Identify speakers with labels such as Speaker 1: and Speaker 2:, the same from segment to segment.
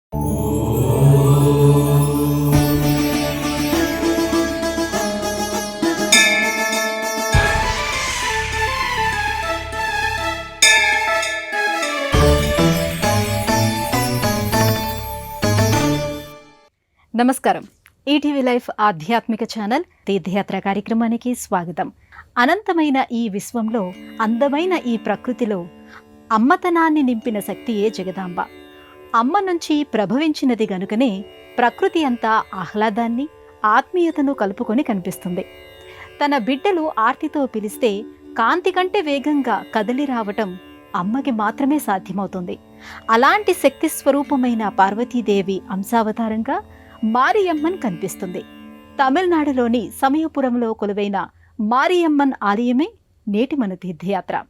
Speaker 1: నమస్కారం. ETV life ఆధ్యాత్మిక channel తీర్థయాత్ర కార్యక్రమానికి స్వాగతం. అనంతమైన ఈ విశ్వంలో, అందమైన ఈ ప్రకృతిలో అమ్మతనాన్ని నింపిన శక్తియే జగదాంబ. అమ్మ నుంచి ప్రభవించినది గనుకనే ప్రకృతి అంతా ఆహ్లాదాన్ని, ఆత్మీయతను కలుపుకొని కనిపిస్తుంది. తన బిడ్డలు ఆర్తితో పిలిస్తే కాంతి కంటే వేగంగా కదలి రావటం అమ్మకి మాత్రమే సాధ్యమవుతుంది. అలాంటి శక్తి స్వరూపమైన పార్వతీదేవి అంశావతారంగా మారియమ్మన్ కనిపిస్తుంది. తమిళనాడులోని సమయపురంలో కొలువైన మారియమ్మన్ ఆలయమే నేటి మన తీర్థయాత్ర.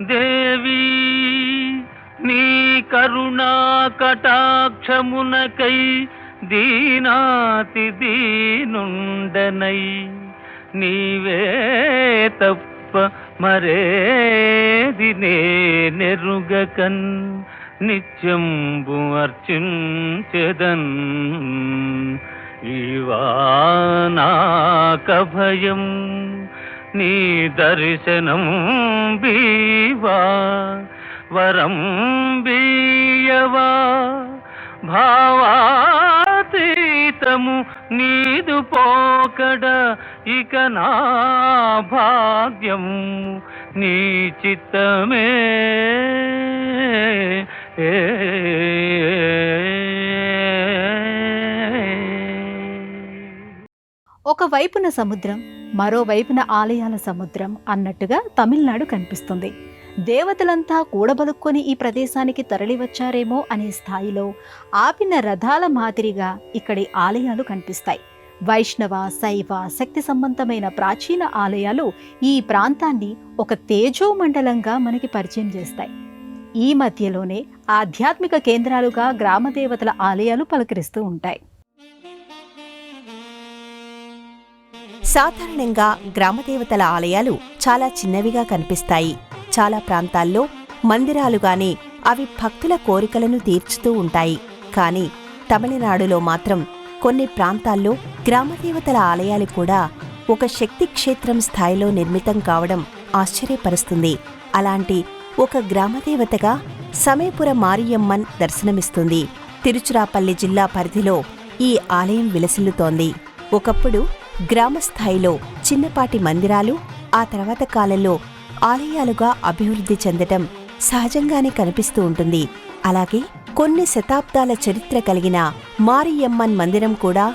Speaker 2: దేవి నీ కరుణా కటాక్షమునకై దీనాతి దీనుండనై నీవే తప్ప మరేది నెరుగకన్ నిత్యంబు అర్చించెదన్. ఈవానాక భయం నీ దర్శనం బీవా వరం బీయవా భావాతీతము నీదు పోకడ ఇక నా భాగ్యం నీ చిత్తమే.
Speaker 1: ఒకవైపున సముద్రం, మరోవైపున ఆలయాల సముద్రం అన్నట్టుగా తమిళనాడు కనిపిస్తుంది. దేవతలంతా కూడబలుక్కొని ఈ ప్రదేశానికి తరలివచ్చారేమో అనే స్థాయిలో ఆపిన రథాల మాదిరిగా ఇక్కడి ఆలయాలు కనిపిస్తాయి. వైష్ణవ, శైవ, శక్తి సంబంధమైన ప్రాచీన ఆలయాలు ఈ ప్రాంతాన్ని ఒక తేజోమండలంగా మనకి పరిచయం చేస్తాయి. ఈ మధ్యలోనే ఆధ్యాత్మిక కేంద్రాలుగా గ్రామదేవతల ఆలయాలు పలకరిస్తూ ఉంటాయి.
Speaker 3: సాధారణంగా గ్రామదేవతల ఆలయాలు చాలా చిన్నవిగా కనిపిస్తాయి. చాలా ప్రాంతాల్లో మందిరాలుగానే అవి భక్తుల కోరికలను తీర్చుతూ ఉంటాయి. కానీ తమిళనాడులో మాత్రం కొన్ని ప్రాంతాల్లో గ్రామదేవతల ఆలయాలు కూడా ఒక శక్తి క్షేత్రం స్థాయిలో నిర్మితం కావడం ఆశ్చర్యపరుస్తుంది. అలాంటి ఒక గ్రామదేవతగా సమయపుర మారియమ్మన్ దర్శనమిస్తుంది. తిరుచురాపల్లి జిల్లా పరిధిలో ఈ ఆలయం విలసిల్లుతోంది. ఒకప్పుడు గ్రామస్థాయిలో చిన్నపాటి మందిరాలు ఆ తర్వాత కాలంలో ఆలయాలుగా అభివృద్ధి చెందటం సహజంగానే కనిపిస్తూ ఉంటుంది. అలాగే కొన్ని శతాబ్దాల చరిత్ర కలిగిన మారియమ్మన్ మందిరం కూడా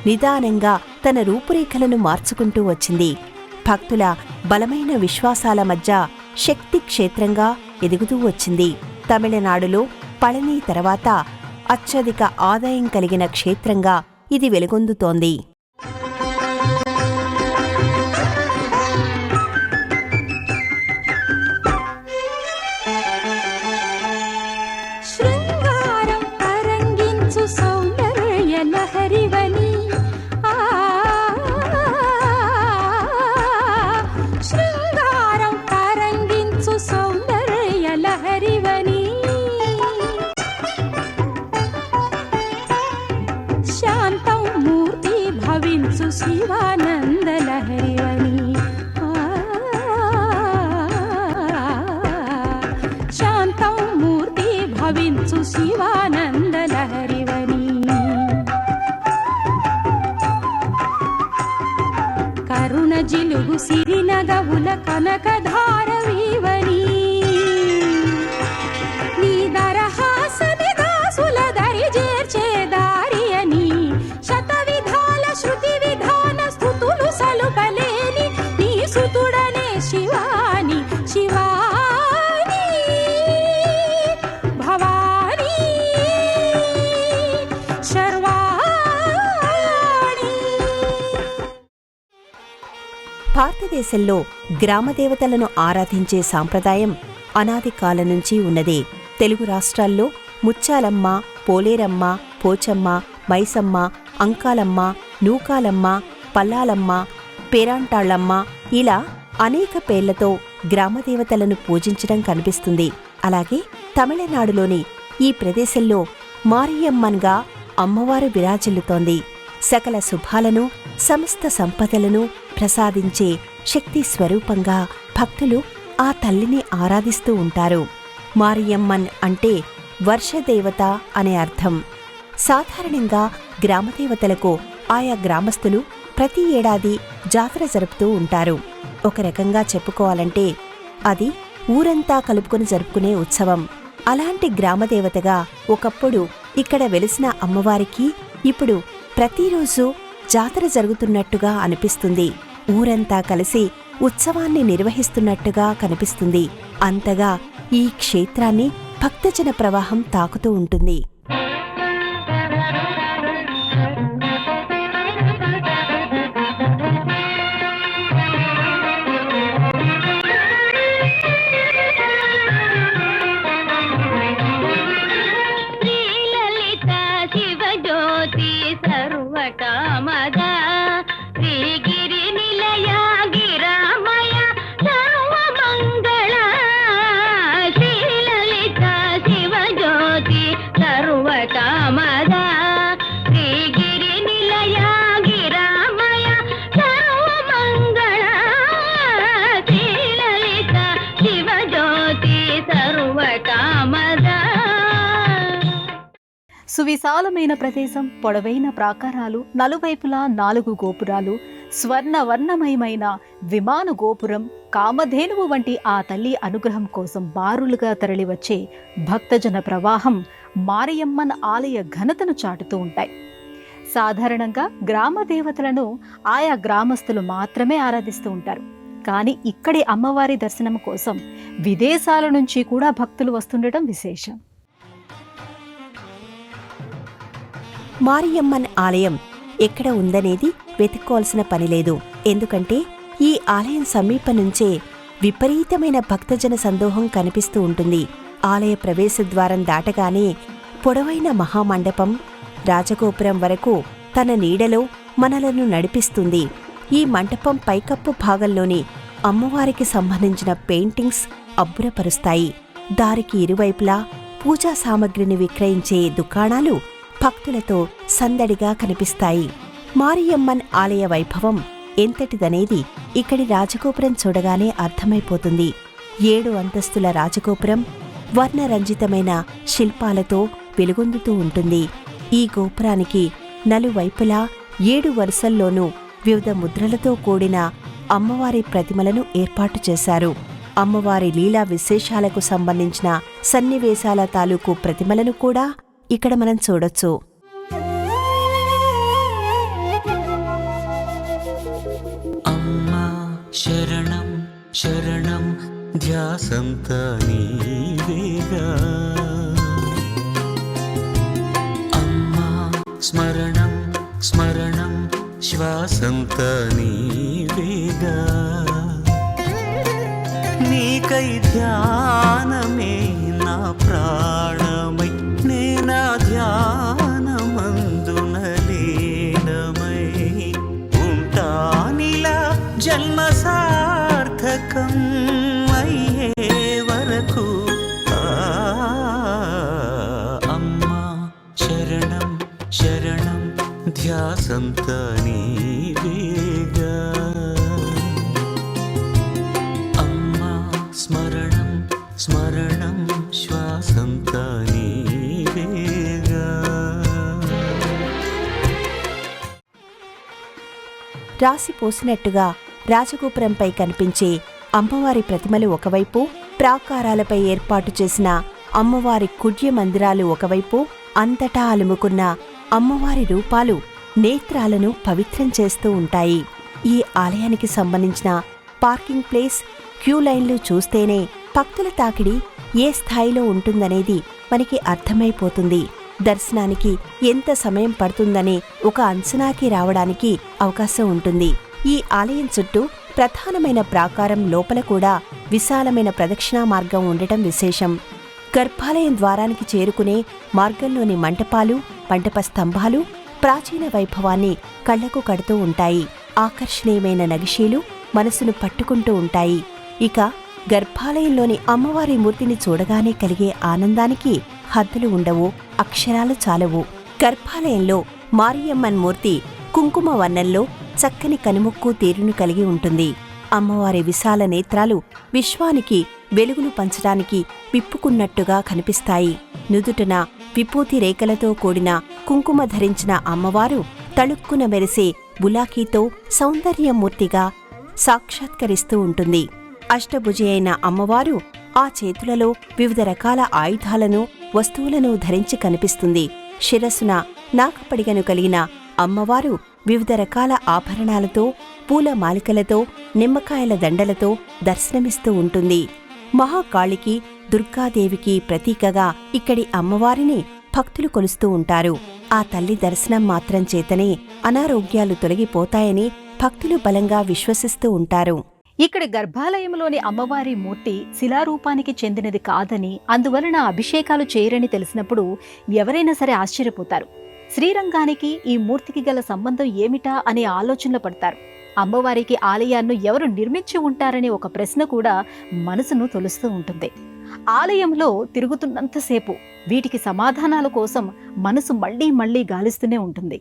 Speaker 3: నిదానంగా తన రూపురేఖలను మార్చుకుంటూ వచ్చింది. భక్తుల బలమైన విశ్వాసాల మధ్య శక్తి క్షేత్రంగా ఎదుగుతూ వచ్చింది. తమిళనాడులో పళని తర్వాత అత్యధిక ఆదాయం కలిగిన క్షేత్రంగా ఇది వెలుగొందుతోంది.
Speaker 4: జిలుగు సిరినగవుల కనకధారవీవని నీ దరహాసని దాసుల దరి చేర్చే దారి అని శత విధాల శృతి విధాన స్థుతులు సలుపలేని నీ సుతుడనే శివాని శివాని భవాని శర్వాణి.
Speaker 3: భారతదేశంలో గ్రామదేవతలను ఆరాధించే సాంప్రదాయం అనాది కాలం నుంచి ఉన్నదే. తెలుగు రాష్ట్రాల్లో ముచ్చాలమ్మ, పోలేరమ్మ, పోచమ్మ, మైసమ్మ, అంకాలమ్మ, నూకాలమ్మ, పల్లాలమ్మ, పేరాంటాళ్లమ్మ ఇలా అనేక పేర్లతో గ్రామదేవతలను పూజించడం కనిపిస్తుంది. అలాగే తమిళనాడులోని ఈ ప్రదేశంలో మారియమ్మన్గా అమ్మవారు విరాజిల్లుతోంది. సకల శుభాలను, సమస్త సంపదలను ప్రసాదించే శక్తి స్వరూపంగా భక్తులు ఆ తల్లిని ఆరాధిస్తూ ఉంటారు. మారియమ్మన్ అంటే వర్షదేవత అనే అర్థం. సాధారణంగా గ్రామదేవతలకు ఆయా గ్రామస్తులు ప్రతి ఏడాది జాతర జరుపుతూ ఉంటారు. ఒక రకంగా చెప్పుకోవాలంటే అది ఊరంతా కలుపుకొని జరుపుకునే ఉత్సవం. అలాంటి గ్రామదేవతగా ఒకప్పుడు ఇక్కడ వెలిసిన అమ్మవారికి ఇప్పుడు ప్రతిరోజు జాతర జరుగుతున్నట్టుగా అనిపిస్తుంది. ఊరంతా కలిసి ఉత్సవాన్ని నిర్వహిస్తున్నట్టుగా కనిపిస్తుంది. అంతగా ఈ క్షేత్రాన్ని భక్తజన ప్రవాహం తాకుతూ ఉంటుంది.
Speaker 1: సువిశాలమైన ప్రదేశం, పొడవైన ప్రాకారాలు, నలువైపులా 4 గోపురాలు, స్వర్ణవర్ణమయమైన విమాన గోపురం, కామధేనువు వంటి ఆ తల్లి అనుగ్రహం కోసం బారులుగా తరలివచ్చే భక్తజన ప్రవాహం మారియమ్మన్ ఆలయ ఘనతను చాటుతూ ఉంటాయి. సాధారణంగా గ్రామ దేవతలను ఆయా గ్రామస్తులు మాత్రమే ఆరాధిస్తూ ఉంటారు. కానీ ఇక్కడి అమ్మవారి దర్శనం కోసం విదేశాల నుంచి కూడా భక్తులు వస్తుండటం విశేషం.
Speaker 3: మారియమ్మన్ ఆలయం ఎక్కడ ఉందనేది వెతుక్కోవాల్సిన పనిలేదు. ఎందుకంటే ఈ ఆలయం సమీపం నుంచే విపరీతమైన భక్తజన సందోహం కనిపిస్తూ ఉంటుంది. ఆలయ ప్రవేశద్వారం దాటగానే పొడవైన మహామండపం రాజగోపురం వరకు తన నీడలో మనలను నడిపిస్తుంది. ఈ మంటపం పైకప్పు భాగంలోని అమ్మవారికి సంబంధించిన పెయింటింగ్స్ అబ్బురపరుస్తాయి. దారికి ఇరువైపులా పూజా సామగ్రిని విక్రయించే దుకాణాలు భక్తులతో సందడిగా కనిపిస్తాయి. మారియమ్మన్ ఆలయ వైభవం ఎంతటిదనేది ఇక్కడి రాజగోపురం చూడగానే అర్థమైపోతుంది. 7 అంతస్తుల రాజగోపురం వర్ణరంజితమైన శిల్పాలతో వెలుగొందుతూ ఉంటుంది. ఈ గోపురానికి నలువైపులా 7 వరుసల్లోనూ వివిధ ముద్రలతో కూడిన అమ్మవారి ప్రతిమలను ఏర్పాటు చేశారు. అమ్మవారి లీలా విశేషాలకు సంబంధించిన సన్నివేశాల తాలూకు ప్రతిమలను కూడా ఇక్కడ మనం చూడొచ్చు.
Speaker 5: అమ్మా శరణం శరణం ధ్యాసంత నీవేగా, అమ్మా స్మరణం స్మరణం శ్వాసంత నీవేగా, నీకై ధ్యానమే నా ప్రాణమై నేనా ధ్యానమందున లీనమై ఉంటానిలా జన్మ సార్థకం అయ్యే వరకు. అమ్మా శరణం శరణం ధ్యాసంత నీవేగా, అమ్మా స్మరణం స్మరణం శ్వాసంత నీవేగా.
Speaker 3: రాసిపోసినట్టుగా రాజగోపురంపై కనిపించే అమ్మవారి ప్రతిమలు ఒకవైపు, ప్రాకారాలపై ఏర్పాటు చేసిన అమ్మవారి కుడ్య మందిరాలు ఒకవైపు, అంతటా అలుముకున్న అమ్మవారి రూపాలు నేత్రాలను పవిత్రం చేస్తూ ఉంటాయి. ఈ ఆలయానికి సంబంధించిన పార్కింగ్ ప్లేస్, క్యూ లైన్లు చూస్తేనే భక్తుల తాకిడి ఏ స్థాయిలో ఉంటుందనేది మనకి అర్థమైపోతుంది. దర్శనానికి ఎంత సమయం పడుతుందనే ఒక అంచనాకి రావడానికి అవకాశం ఉంటుంది. ఈ ఆలయం చుట్టూ ప్రధానమైన ప్రాకారం లోపల కూడా విశాలమైన ప్రదక్షిణా మార్గం ఉండటం విశేషం. గర్భాలయం ద్వారానికి చేరుకునే మార్గంలోని మంటపాలు, మంటప స్తంభాలు ప్రాచీన వైభవాన్ని కళ్లకు కడుతూ ఉంటాయి. ఆకర్షణీయమైన నగిషీలు, మనసును పట్టుకుంటూ ఉంటాయి. ఇక గర్భాలయంలోని అమ్మవారి మూర్తిని చూడగానే కలిగే ఆనందానికి హద్దులు ఉండవు, అక్షరాలు చాలవు. గర్భాలయంలో మారియమ్మన్ మూర్తి కుంకుమ వర్ణంలో చక్కని కనుముక్కు తీరును కలిగి ఉంటుంది. అమ్మవారి విశాల నేత్రాలు విశ్వానికి వెలుగులు పంచడానికి విప్పుకున్నట్టుగా కనిపిస్తాయి. నుదుటన విభూతి రేఖలతో కూడిన కుంకుమ ధరించిన అమ్మవారు తళుక్కున మెరిసే బులాకీతో సౌందర్యమూర్తిగా సాక్షాత్కరిస్తూ ఉంటుంది. అష్టభుజి అయిన అమ్మవారు ఆ చేతులలో వివిధ రకాల ఆయుధాలను, వస్తువులను ధరించి కనిపిస్తుంది. శిరస్సున నాగపడిగను కలిగిన అమ్మవారు వివిధ రకాల ఆభరణాలతో, పూల మాలికలతో, నిమ్మకాయల దండలతో దర్శనమిస్తూ ఉంటుంది. మహాకాళికి, దుర్గాదేవికి ప్రతీకగా ఇక్కడి అమ్మవారిని భక్తులు కొలుస్తూ ఉంటారు. ఆ తల్లి దర్శనం మాత్రం చేతనే అనారోగ్యాలు తొలగిపోతాయని భక్తులు బలంగా విశ్వసిస్తూ ఉంటారు.
Speaker 1: ఇక్కడి గర్భాలయంలోని అమ్మవారి మూర్తి శిలారూపానికి చెందినది కాదని, అందువలన అభిషేకాలు చేయరని తెలిసినప్పుడు ఎవరైనా సరే ఆశ్చర్యపోతారు. శ్రీరంగానికి ఈ మూర్తికి గల సంబంధం ఏమిటా అనే ఆలోచనలో పడతారు. అమ్మవారికి ఆలయాన్ని ఎవరు నిర్మించి ఉంటారనే ఒక ప్రశ్న కూడా మనసును తొలుస్తూ ఉంటుంది. ఆలయంలో తిరుగుతున్నంతసేపు వీటికి సమాధానాల కోసం మనసు మళ్లీ మళ్లీ గాలిస్తూనే ఉంటుంది.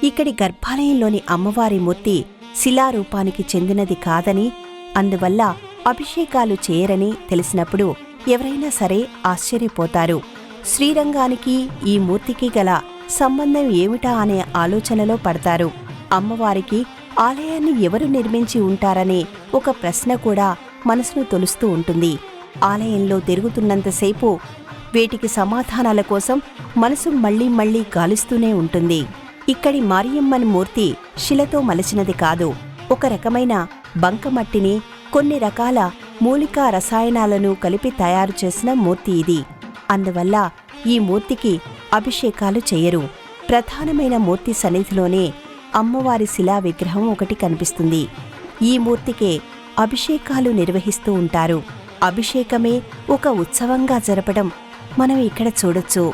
Speaker 3: ఇక్కడి గర్భాలయంలోని అమ్మవారి మూర్తి శిలారూపానికి చెందినది కాదని, అందువల్ల అభిషేకాలు చేయరని తెలిసినప్పుడు ఎవరైనా సరే ఆశ్చర్యపోతారు. శ్రీరంగానికి ఈ మూర్తికి గల సంబంధం ఏమిటా అనే ఆలోచనలో పడతారు. అమ్మవారికి ఆలయాన్ని ఎవరు నిర్మించి ఉంటారనే ఒక ప్రశ్న కూడా మనసును తొలుస్తూ ఉంటుంది. ఆలయంలో తిరుగుతున్నంతసేపు వీటికి సమాధానాల కోసం మనసు మళ్లీ మళ్లీ గాలిస్తూనే ఉంటుంది. ఇక్కడి మారియమ్మన్ మూర్తి శిలతో మలచినది కాదు, ఒక రకమైన బంకమట్టిని, కొన్ని రకాల మూలికా రసాయనాలను కలిపి తయారు చేసిన మూర్తి ఇది. అందువల్ల ఈ మూర్తికి అభిషేకాలు చేయరు. ప్రధానమైన మూర్తి సన్నిధిలోనే అమ్మవారి శిలా విగ్రహం ఒకటి కనిపిస్తుంది. ఈ మూర్తికే అభిషేకాలు నిర్వహిస్తూ ఉంటారు. అభిషేకమే ఒక ఉత్సవంగా జరపడం మనం ఇక్కడ చూడొచ్చు.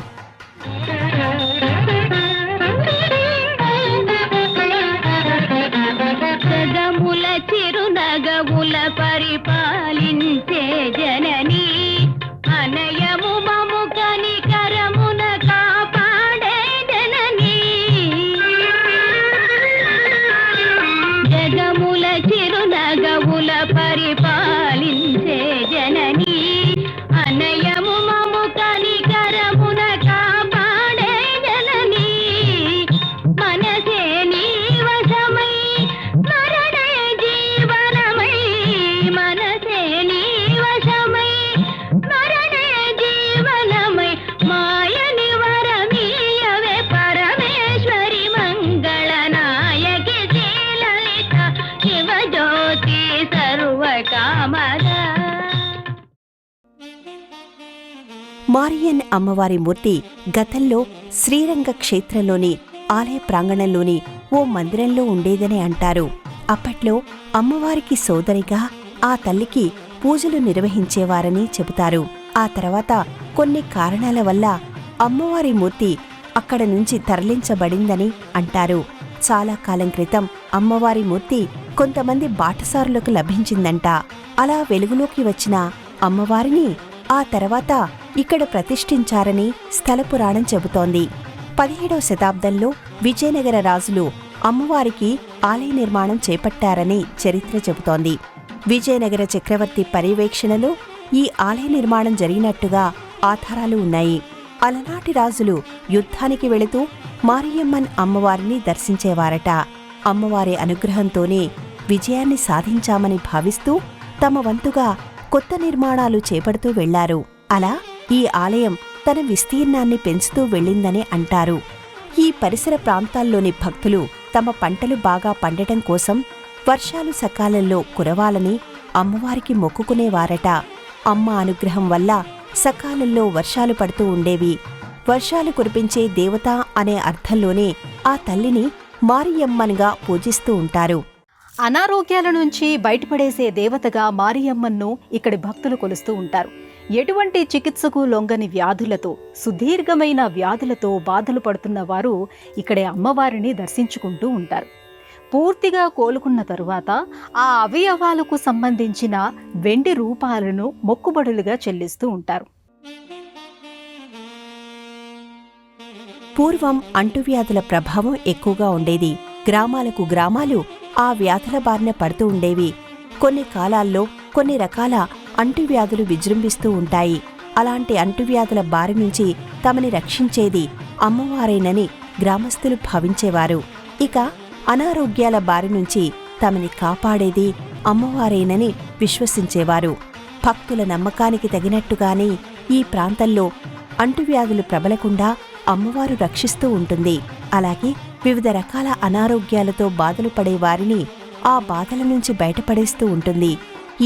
Speaker 4: జగముల చిరునగముల పరిపాలించే జననీ, అనయము మము కనికరమున కాపాడే జననీ. జగముల చిరునగముల పరిపాలించే జననీ, అనయము మము కనికరమున కాపాడే జననీ. మనసే నీ వశమై మరణే జీవనమై, మనసే నీ వశమై మరణే జీవనమై. మాయని వరమీయవే పరమేశ్వరి మంగళనాయకి శ్రీలలిత శివజ్యోతి సర్వకామద.
Speaker 3: మారియన్ అమ్మవారి మూర్తి గతంలో శ్రీరంగ క్షేత్రంలోని ఆలయ ప్రాంగణంలోని ఓ మందిరంలో ఉండేదని అంటారు. అప్పట్లో అమ్మవారికి సోదరిగా ఆ తల్లికి పూజలు నిర్వహించేవారని చెబుతారు. ఆ తర్వాత కొన్ని కారణాల వల్ల అమ్మవారి మూర్తి అక్కడ నుంచి తరలించబడిందని అంటారు. చాలా కాలం క్రితం అమ్మవారి మూర్తి కొంతమంది బాటసారులకు లభించిందంట. అలా వెలుగులోకి వచ్చిన అమ్మవారిని ఆ తర్వాత ఇక్కడ ప్రతిష్ఠించారని స్థల పురాణం చెబుతోంది. 17వ శతాబ్దంలో విజయనగర రాజులు అమ్మవారికి ఆలయ నిర్మాణం చేపట్టారని చరిత్ర చెబుతోంది. విజయనగర చక్రవర్తి పర్యవేక్షణలో ఈ ఆలయ నిర్మాణం జరిగినట్టుగా ఆధారాలు ఉన్నాయి. అలనాటి రాజులు యుద్ధానికి వెళుతూ మారియమ్మన్ అమ్మవారిని దర్శించేవారట. అమ్మవారి అనుగ్రహంతోనే విజయాన్ని సాధించామని భావిస్తూ తమ వంతుగా కొత్త నిర్మాణాలు చేపడుతూ వెళ్లారు. అలా ఈ ఆలయం తన విస్తీర్ణాన్ని పెంచుతూ వెళ్ళిందని అంటారు. ఈ పరిసర ప్రాంతాల్లోని భక్తులు తమ పంటలు బాగా పండటం కోసం వర్షాలు సకాలంలో కురవాలని అమ్మవారికి మొక్కుకునేవారట. అమ్మ అనుగ్రహం వల్ల సకాలంలో వర్షాలు పడుతూ ఉండేవి. వర్షాలు కురిపించే దేవత అనే అర్థంలోనే ఆ తల్లిని మారియమ్మన్గా పూజిస్తూ ఉంటారు.
Speaker 1: అనారోగ్యాల నుంచి బయటపడేసే దేవతగా మారియమ్మన్ను ఇక్కడి భక్తులు కొలుస్తూ ఉంటారు. ఎటువంటి చికిత్సకు లొంగని వ్యాధులతో, సుదీర్ఘమైన వ్యాధులతో బాధలు పడుతున్న వారు ఇక్కడే అమ్మవారిని దర్శించుకుంటూ ఉంటారు. పూర్తిగా కోలుకున్న తరువాత ఆ అవయవాలకు సంబంధించిన వెండి రూపాలను మొక్కుబడులుగా చెల్లిస్తూ ఉంటారు.
Speaker 3: పూర్వం అంటువ్యాధుల ప్రభావం ఎక్కువగా ఉండేది. గ్రామాలకు గ్రామాలు ఆ వ్యాధుల బారిన పడుతూ ఉండేవి. కొన్ని కాలాల్లో కొన్ని రకాల అంటువ్యాధులు విజృంభిస్తూ ఉంటాయి. అలాంటి అంటువ్యాధుల బారి నుంచి తమని రక్షించేది అమ్మవారేనని గ్రామస్తులు భావించేవారు. ఇక అనారోగ్యాల బారి నుంచి తమని కాపాడేది అమ్మవారేనని విశ్వసించేవారు. భక్తుల నమ్మకానికి తగినట్టుగానే ఈ ప్రాంతంలో అంటువ్యాధులు ప్రబలకుండా అమ్మవారు రక్షిస్తూ ఉంటుంది. అలాగే వివిధ రకాల అనారోగ్యాలతో బాధలు పడే వారిని ఆ బాధల నుంచి బయటపడేస్తూ ఉంటుంది.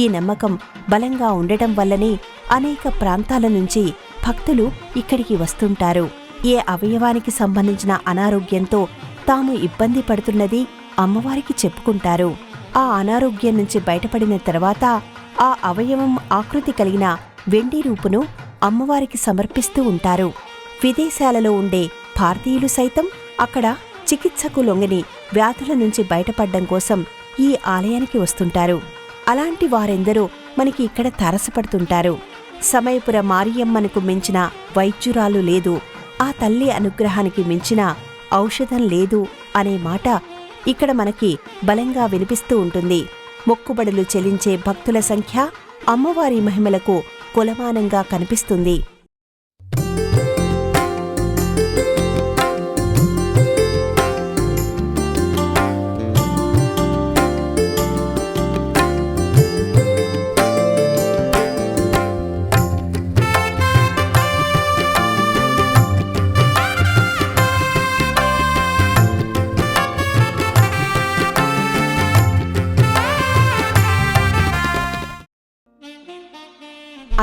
Speaker 3: ఈ నమ్మకం బలంగా ఉండటం వల్లనే అనేక ప్రాంతాల నుంచి భక్తులు ఇక్కడికి వస్తుంటారు. ఏ అవయవానికి సంబంధించిన అనారోగ్యంతో తాము ఇబ్బంది పడుతున్నది అమ్మవారికి చెప్పుకుంటారు. ఆ అనారోగ్యం నుంచి బయటపడిన తర్వాత ఆ అవయవం ఆకృతి కలిగిన వెండి రూపును అమ్మవారికి సమర్పిస్తూ ఉంటారు. విదేశాలలో ఉండే భారతీయులు సైతం అక్కడ చికిత్సకు లొంగని వ్యాధుల నుంచి బయటపడ్డం కోసం ఈ ఆలయానికి వస్తుంటారు. అలాంటి వారెందరూ మనకి ఇక్కడ తారసపడుతుంటారు. సమయపుర మారియమ్మనకు మించిన వైద్యురాలు లేదు, ఆ తల్లి అనుగ్రహానికి మించిన ఔషధం లేదు అనే మాట ఇక్కడ మనకి బలంగా వినిపిస్తూ ఉంటుంది. మొక్కుబడులు చెల్లించే భక్తుల సంఖ్య అమ్మవారి మహిమలకు కొలమానంగా కనిపిస్తుంది.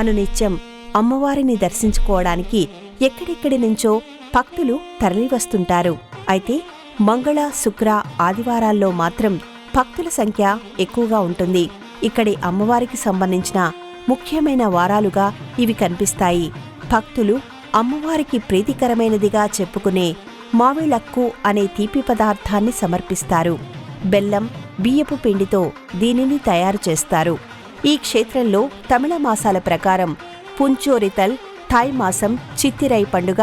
Speaker 3: అనునిత్యం అమ్మవారిని దర్శించుకోవడానికి ఎక్కడెక్కడి నుంచో భక్తులు తరలివస్తుంటారు. అయితే మంగళ, శుక్ర, ఆదివారాల్లో మాత్రం భక్తుల సంఖ్య ఎక్కువగా ఉంటుంది. ఇక్కడి అమ్మవారికి సంబంధించిన ముఖ్యమైన వారాలుగా ఇవి కనిపిస్తాయి. భక్తులు అమ్మవారికి ప్రీతికరమైనదిగా చెప్పుకునే మావిళక్కు అనే తీపి పదార్థాన్ని సమర్పిస్తారు. బెల్లం, బియ్యపు పిండితో దీనిని తయారు చేస్తారు. ఈ క్షేత్రంలో తమిళ మాసాల ప్రకారం పుంచోరితల్, థాయ్ మాసం, చిత్తిరై పండుగ,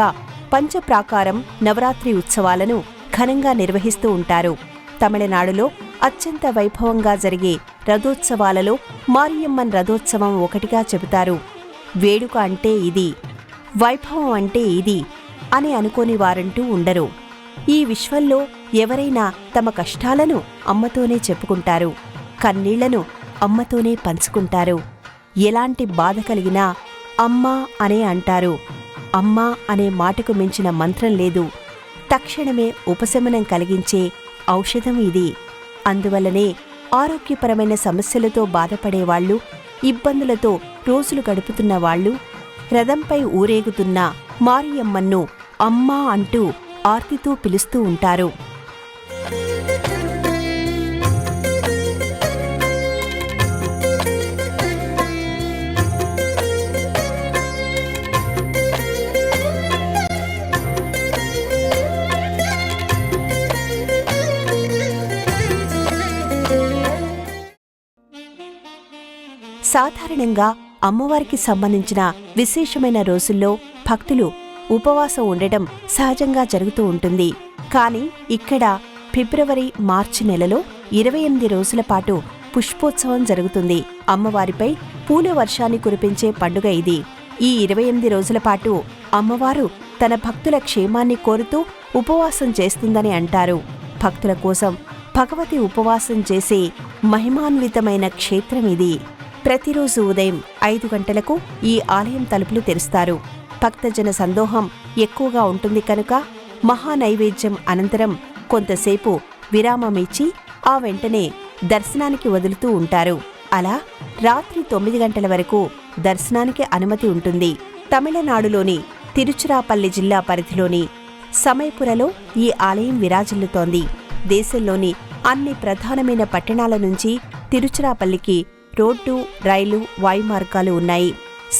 Speaker 3: పంచప్రాకారం నవరాత్రి ఉత్సవాలను ఘనంగా నిర్వహిస్తూ ఉంటారు. తమిళనాడులో అత్యంత వైభవంగా జరిగే రథోత్సవాలలో మారియమ్మన్ రథోత్సవం ఒకటిగా చెబుతారు. వేడుక అంటే ఇది, వైభవం అంటే ఇది అని అనుకోని వారంటూ ఉండరు. ఈ విశ్వంలో ఎవరైనా తమ కష్టాలను అమ్మతోనే చెప్పుకుంటారు, కన్నీళ్లను అమ్మతోనే పంచుకుంటారు. ఎలాంటి బాధ కలిగినా అమ్మా అనే అంటారు. అమ్మా అనే మాటకు మించిన మంత్రం లేదు. తక్షణమే ఉపశమనం కలిగించే ఔషధం ఇది. అందువల్లనే ఆరోగ్యపరమైన సమస్యలతో బాధపడేవాళ్లు, ఇబ్బందులతో రోజులు గడుపుతున్న వాళ్లు రథంపై ఊరేగుతున్న మారియమ్మన్ను అమ్మా అంటూ ఆర్తితో పిలుస్తూ ఉంటారు. సాధారణంగా అమ్మవారికి సంబంధించిన విశేషమైన రోజుల్లో భక్తులు ఉపవాసం ఉండటం సహజంగా జరుగుతూ ఉంటుంది. కానీ ఇక్కడ ఫిబ్రవరి, మార్చి నెలలో 28 రోజుల పాటు పుష్పోత్సవం జరుగుతుంది. అమ్మవారిపై పూల వర్షాన్ని కురిపించే పండుగ ఇది. ఈ 28 రోజుల పాటు అమ్మవారు తన భక్తుల క్షేమాన్ని కోరుతూ ఉపవాసం చేస్తుందని అంటారు. భక్తుల కోసం భగవతి ఉపవాసం చేసే మహిమాన్వితమైన క్షేత్రం ఇది. ప్రతిరోజు ఉదయం 5 గంటలకు ఈ ఆలయం తలుపులు తెరుస్తారు. భక్తజన సందోహం ఎక్కువగా ఉంటుంది కనుక మహానైవేద్యం అనంతరం కొంతసేపు విరామమిచ్చి ఆ వెంటనే దర్శనానికి వదులుతూ ఉంటారు. అలా రాత్రి 9 గంటల వరకు దర్శనానికి అనుమతి ఉంటుంది. తమిళనాడులోని తిరుచిరాపల్లి జిల్లా పరిధిలోని సమయపురలో ఈ ఆలయం విరాజిల్లుతోంది. దేశంలోని అన్ని ప్రధానమైన పట్టణాల నుంచి తిరుచిరాపల్లికి రోడ్డు, రైలు, వాయుమార్గాలు ఉన్నాయి.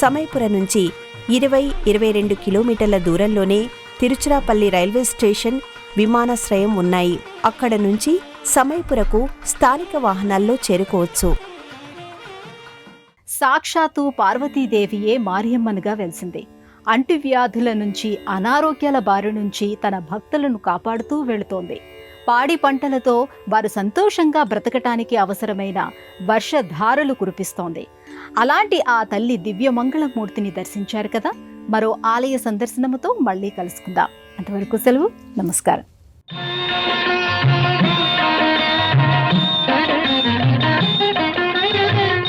Speaker 3: సమయపుర నుంచి 20-22 కిలోమీటర్ల దూరంలోనే తిరుచిరాపల్లి రైల్వే స్టేషన్, విమానాశ్రయం ఉన్నాయి. అక్కడ నుంచి సమయపురకు స్థానిక వాహనాల్లో చేరుకోవచ్చు.
Speaker 1: సాక్షాత్తు పార్వతీదేవియే మారియమ్మనుగా వెలిసింది. అంటువ్యాధుల నుంచి, అనారోగ్యాల బారి నుంచి తన భక్తులను కాపాడుతూ వెళుతోంది. పాడి పంటలతో వారు సంతోషంగా బ్రతకటానికి అవసరమైన వర్షధారలు కురిపిస్తోంది. అలాంటి ఆ తల్లి దివ్యమంగళమూర్తిని దర్శించారు కదా. మరో ఆలయ సందర్శనముతో మళ్ళీ కలుసుకుందాం. అంతవరకు సెలవు. నమస్కారం.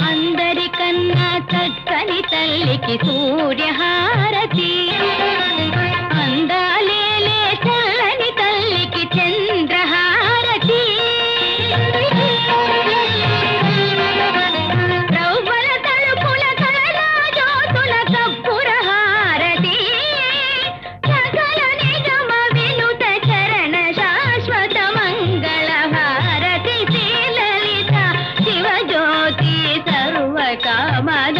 Speaker 4: అందరికన్నా చక్కని తల్లికి సూర్యహారతి, అందాలేలే చల్లని తల్లికి చంద్రహారతి, రౌవల తలుపుల కళా జ్యోతుల కర్పూర హారతి, సకల నిగమ వినుత చరణ శాశ్వత మంగళ హారతి, శ్రీలలిత శివజ్యోతి సర్వకామద,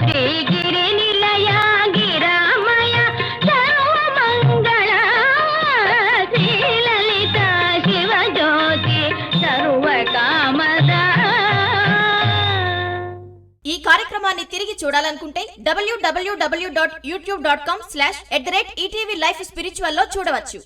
Speaker 4: శ్రీగిరి నిలయ గిరామయ సర్వమంగళ, శ్రీలలిత శివజ్యోతి సర్వకామద.
Speaker 6: ఈ కార్యక్రమాన్ని తిరిగి చూడాలనుకుంటే www.youtube.com/ETV Life Spiritual లో చూడవచ్చు.